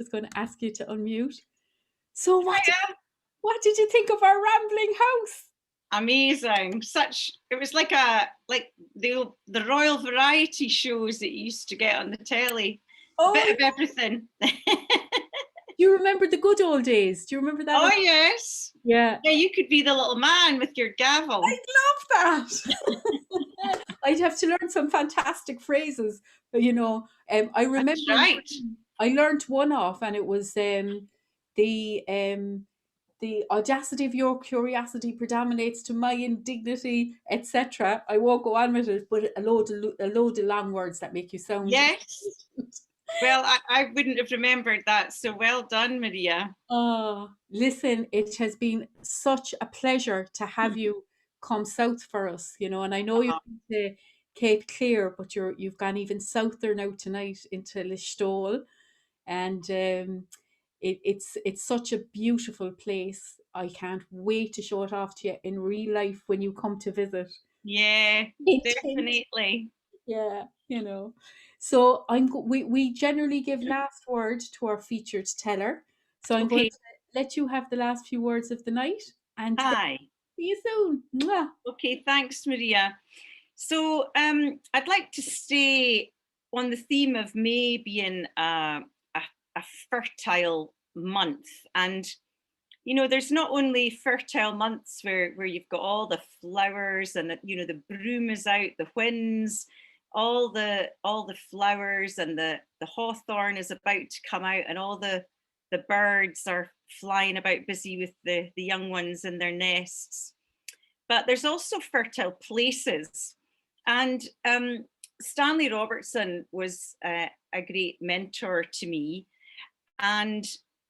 Just going to ask you to unmute. So what did you think of our rambling house? Amazing. It was like the royal variety shows that you used to get on the telly. A bit of everything. Do you remember the good old days? Do you remember that? Oh, yes. Yeah. Yeah, you could be the little man with your gavel. I love that. I'd have to learn some fantastic phrases. But, I remember That's right. I learned one off, and it was the audacity of your curiosity predominates to my indignity, etc. I won't go on with it, but a load of long words that make you sound. Yes. Well, I wouldn't have remembered that. So well done, Maria. Oh, listen, it has been such a pleasure to have you come south for us, and I know you've been to Cape Clear, but you've gone even souther now tonight into Listowel, and it's such a beautiful place. I can't wait to show it off to you in real life when you come to visit. Yeah, definitely. Yeah, So we generally give last word to our featured teller. So I'm going to let you have the last few words of the night, and Aye. see you soon. Mwah. Okay, thanks, Maria. So I'd like to stay on the theme of May being a fertile month. And, there's not only fertile months where you've got all the flowers and, the broom is out, the winds, all the flowers, and the hawthorn is about to come out, and all the birds are flying about busy with the young ones in their nests. But there's also fertile places. And Stanley Robertson was a great mentor to me. And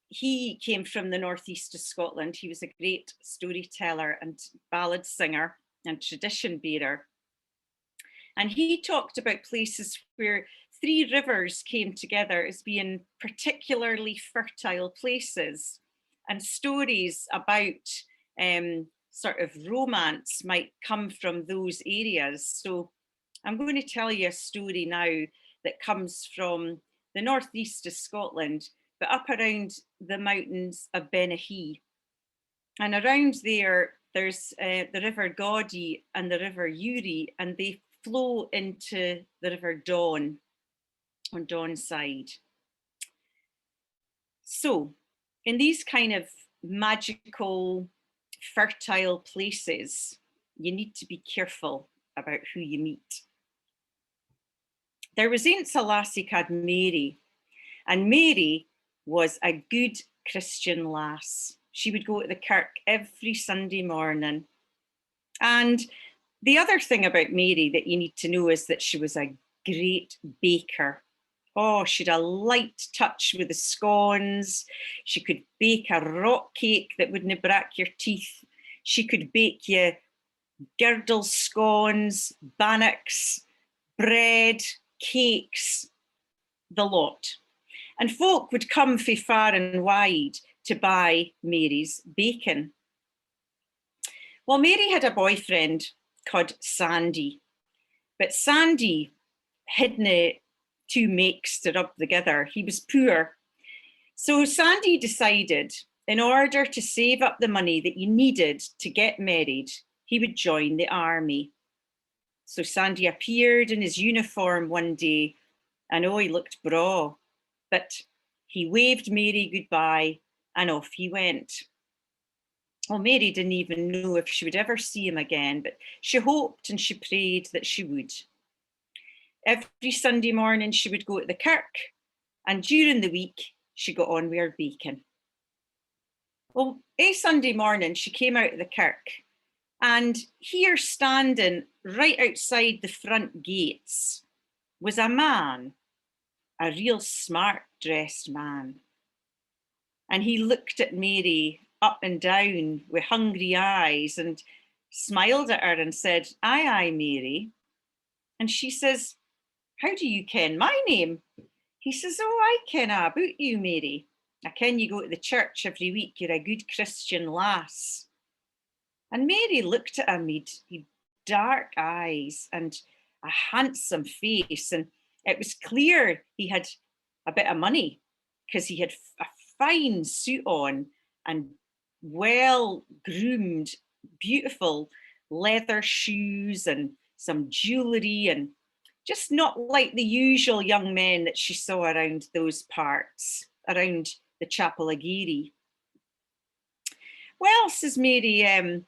he came from the northeast of Scotland. He was a great storyteller and ballad singer and tradition bearer. And he talked about places where 3 rivers came together as being particularly fertile places, and stories about sort of romance might come from those areas. So I'm going to tell you a story now that comes from the northeast of Scotland, but up around the mountains of Benahee. And around there's the River Gaudie and the River Uri, and they flow into the River Don on Don's side. So in these kind of magical, fertile places, you need to be careful about who you meet. There was aince a lassie called Mary, and Mary was a good Christian lass. She would go to the kirk every Sunday morning. And the other thing about Mary that you need to know is that she was a great baker. Oh, she had a light touch with the scones. She could bake a rock cake that wouldn't break your teeth. She could bake you girdle scones, bannocks, bread, cakes, the lot. And folk would come from far and wide to buy Mary's bacon. Well, Mary had a boyfriend called Sandy, but Sandy hadna 2 makes to rub together. He was poor. So Sandy decided, in order to save up the money that he needed to get married, he would join the army. So Sandy appeared in his uniform one day, and he looked braw, but he waved Mary goodbye and off he went. Well, Mary didn't even know if she would ever see him again, but she hoped and she prayed that she would. Every Sunday morning she would go to the kirk, and during the week she got on with her bacon. Well, a Sunday morning she came out of the kirk, and here standing right outside the front gates was a man, a real smart dressed man. And he looked at Mary up and down with hungry eyes and smiled at her and said, "Aye, aye, Mary." And she says, "How do you ken my name?" He says, "Oh, I ken a' about you, Mary. I ken you go to the church every week. You're a good Christian lass." And Mary looked at him. He'd dark eyes and a handsome face. And it was clear he had a bit of money, because he had a fine suit on and well groomed, beautiful leather shoes and some jewellery, and just not like the usual young men that she saw around those parts, around the Chapel of Geary. Well, says Mary,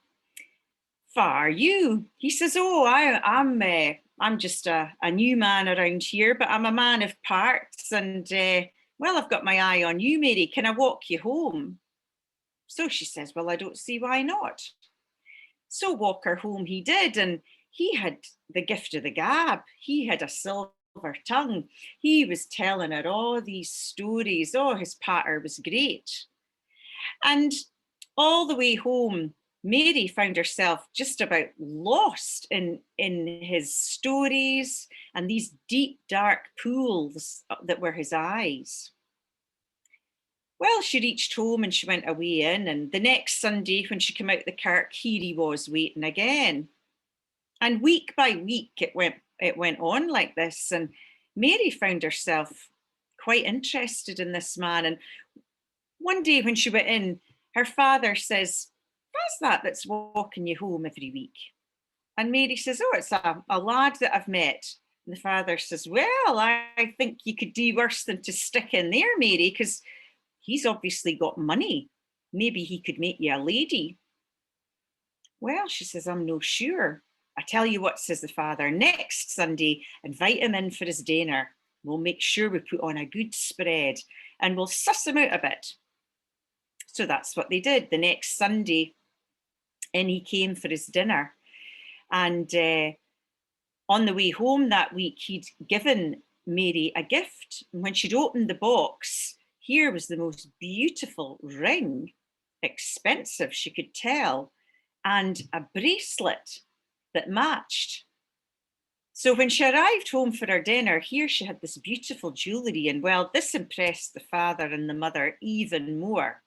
far are you? He says, oh, I'm just a new man around here, but I'm a man of parts, and well, I've got my eye on you, Mary. Can I walk you home? So she says, well, I don't see why not. So walk her home he did, and he had the gift of the gab. He had a silver tongue. He was telling her all these stories. Oh, his patter was great. And all the way home, Mary found herself just about lost in his stories and these deep, dark pools that were his eyes. Well, she reached home and she went away in, and the next Sunday when she came out the kirk, here he was waiting again. And week by week it went on like this, and Mary found herself quite interested in this man. And one day when she went in, her father says, what's that that's walking you home every week? And Mary says, oh, it's a lad that I've met. And the father says, well, I think you could do worse than to stick in there, Mary, because he's obviously got money. Maybe he could make you a lady. Well, she says, I'm no sure. I tell you what, says the father, next Sunday, invite him in for his dinner. We'll make sure we put on a good spread and we'll suss him out a bit. So that's what they did. The next Sunday, in he came for his dinner. And on the way home that week, he'd given Mary a gift. And when she'd opened the box, here was the most beautiful ring, expensive, she could tell, and a bracelet that matched. So when she arrived home for her dinner, here she had this beautiful jewellery, and well, this impressed the father and the mother even more.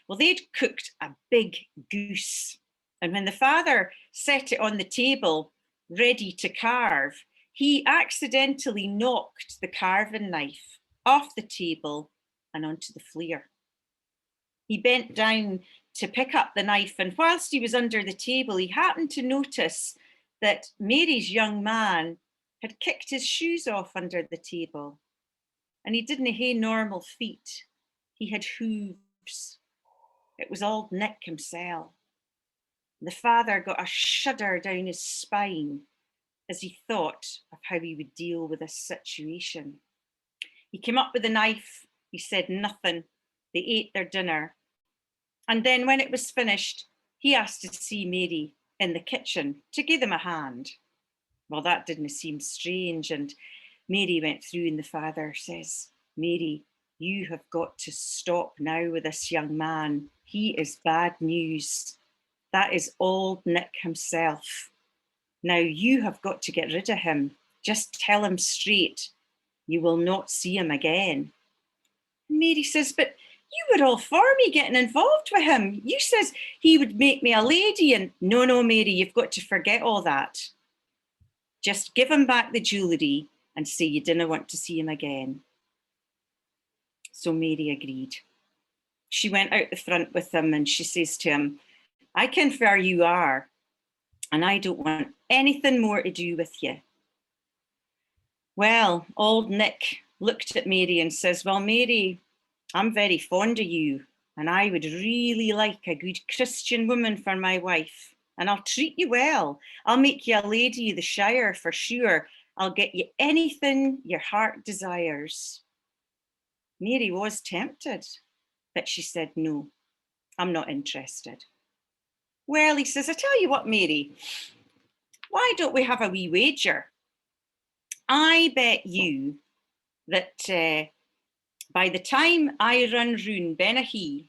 Well, they'd cooked a big goose, and when the father set it on the table, ready to carve, he accidentally knocked the carving knife off the table and onto the flare. He bent down to pick up the knife, and whilst he was under the table, he happened to notice that Mary's young man had kicked his shoes off under the table, and he didn't hae normal feet. He had hooves. It was old Nick himself. The father got a shudder down his spine as he thought of how he would deal with this situation. He came up with a knife. He said nothing. They ate their dinner. And then when it was finished, he asked to see Mary in the kitchen to give them a hand. Well, that didn't seem strange. And Mary went through, and the father says, Mary, you have got to stop now with this young man. He is bad news. That is old Nick himself. Now you have got to get rid of him. Just tell him straight. You will not see him again. Mary says, but you were all for me getting involved with him. You says he would make me a lady. And no, Mary, you've got to forget all that. Just give him back the jewellery and say you didn't want to see him again. So Mary agreed. She went out the front with him and she says to him, I ken where you are, and I don't want anything more to do with you. Well, old Nick looked at Mary and says, well, Mary, I'm very fond of you, and I would really like a good Christian woman for my wife, and I'll treat you well. I'll make you a lady of the shire for sure. I'll get you anything your heart desires. Mary was tempted, but she said, no, I'm not interested. Well, he says, I tell you what, Mary, why don't we have a wee wager? I bet you that by the time I run round Benahee,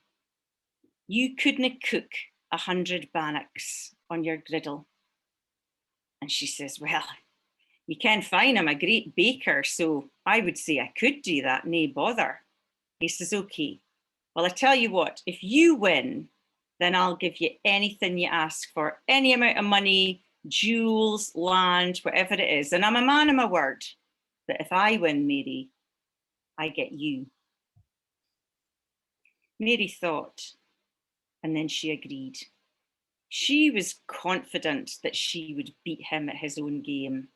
you couldn't cook 100 bannocks on your griddle. And she says, well, you can find I'm a great baker, so I would say I could do that, nae bother. He says, okay, well, I tell you what, if you win, then I'll give you anything you ask for, any amount of money, jewels, land, whatever it is. And I'm a man of my word that if I win, Mary, I get you. Mary thought, and then she agreed. She was confident that she would beat him at his own game.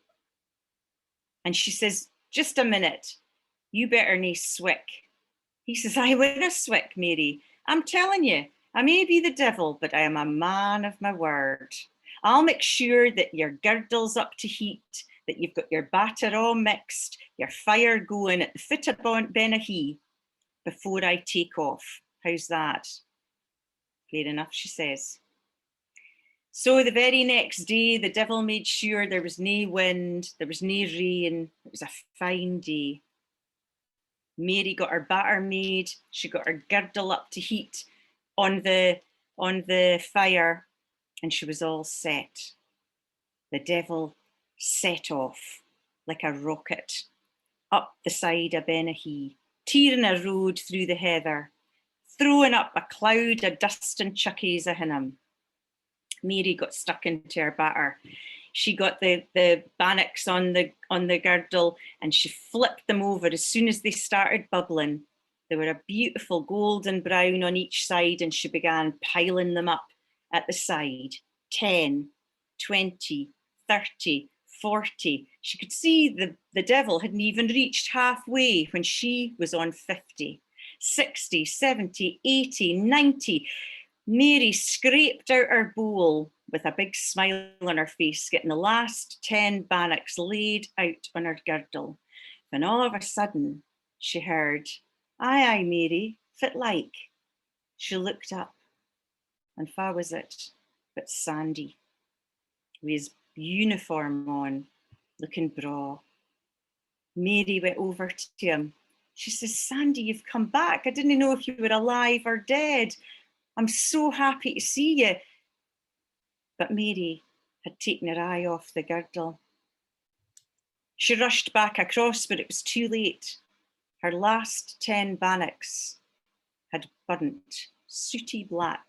And she says, just a minute, you better nae swick. He says, I winna swick, Mary. I'm telling you, I may be the devil, but I am a man of my word. I'll make sure that your girdle's up to heat, that you've got your batter all mixed, your fire going at the foot of Benahee before I take off. How's that? Fair enough, she says. So the very next day, the devil made sure there was no wind, there was no rain. It was a fine day. Mary got her batter made. She got her girdle up to heat on the fire, and she was all set. The devil set off like a rocket up the side of Benahee, tearing a road through the heather, throwing up a cloud of dust and chuckies ahin him. Mary got stuck into her batter. She got the bannocks on the girdle and she flipped them over as soon as they started bubbling. They were a beautiful golden brown on each side, and she began piling them up at the side. 10, 20, 30, 40. She could see the devil hadn't even reached halfway when she was on 50, 60, 70, 80, 90. Mary scraped out her bowl with a big smile on her face, getting the last 10 bannocks laid out on her girdle. Then all of a sudden, she heard, aye, aye, Mary, fit like. She looked up, and fa was it but Sandy, with his uniform on, looking braw. Mary went over to him. She says, Sandy, you've come back. I didn't know if you were alive or dead. I'm so happy to see you. But Mary had taken her eye off the girdle. She rushed back across, but it was too late. Her last 10 bannocks had burnt sooty black.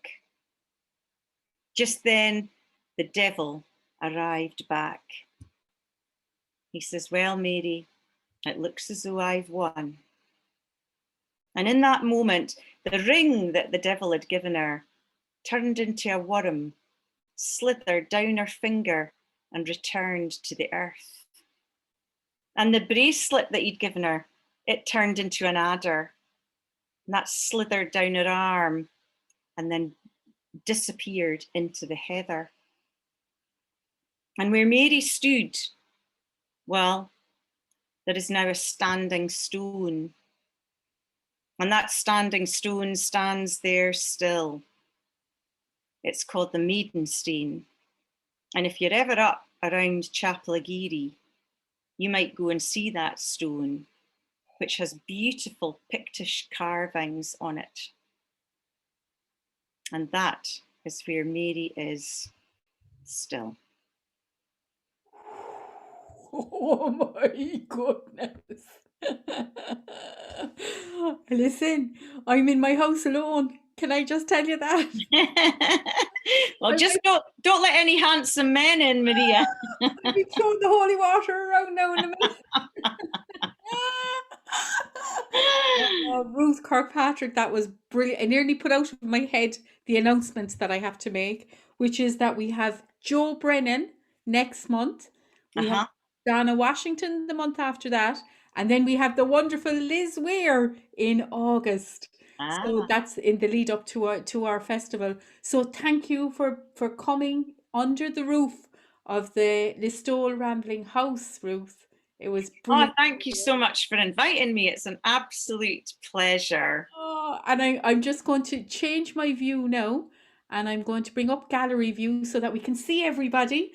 Just then, the devil arrived back. He says, well, Mary, it looks as though I've won. And in that moment, the ring that the devil had given her turned into a worm, slithered down her finger and returned to the earth. And the bracelet that he'd given her, it turned into an adder, and that slithered down her arm and then disappeared into the heather. And where Mary stood, well, there is now a standing stone. And that standing stone stands there still. It's called the Maidenstone. And if you're ever up around Chaplageary, you might go and see that stone, which has beautiful Pictish carvings on it. And that is where Mary is still. Oh my goodness. Listen, I'm in my house alone. Can I just tell you that? Well, just don't let any handsome men in, Maria. I'll be throwing the holy water around now in a minute. Ruth Kirkpatrick, that was brilliant. I nearly put out of my head the announcements that I have to make, which is that we have Joe Brennan next month. We have Donna Washington the month after that. And then we have the wonderful Liz Weir in August. So that's in the lead up to our festival. So thank you for coming under the roof of the Listowel Rambling House, Ruth. It was brilliant. Oh, thank you so much for inviting me. It's an absolute pleasure. Oh, and I'm just going to change my view now, and I'm going to bring up gallery view so that we can see everybody.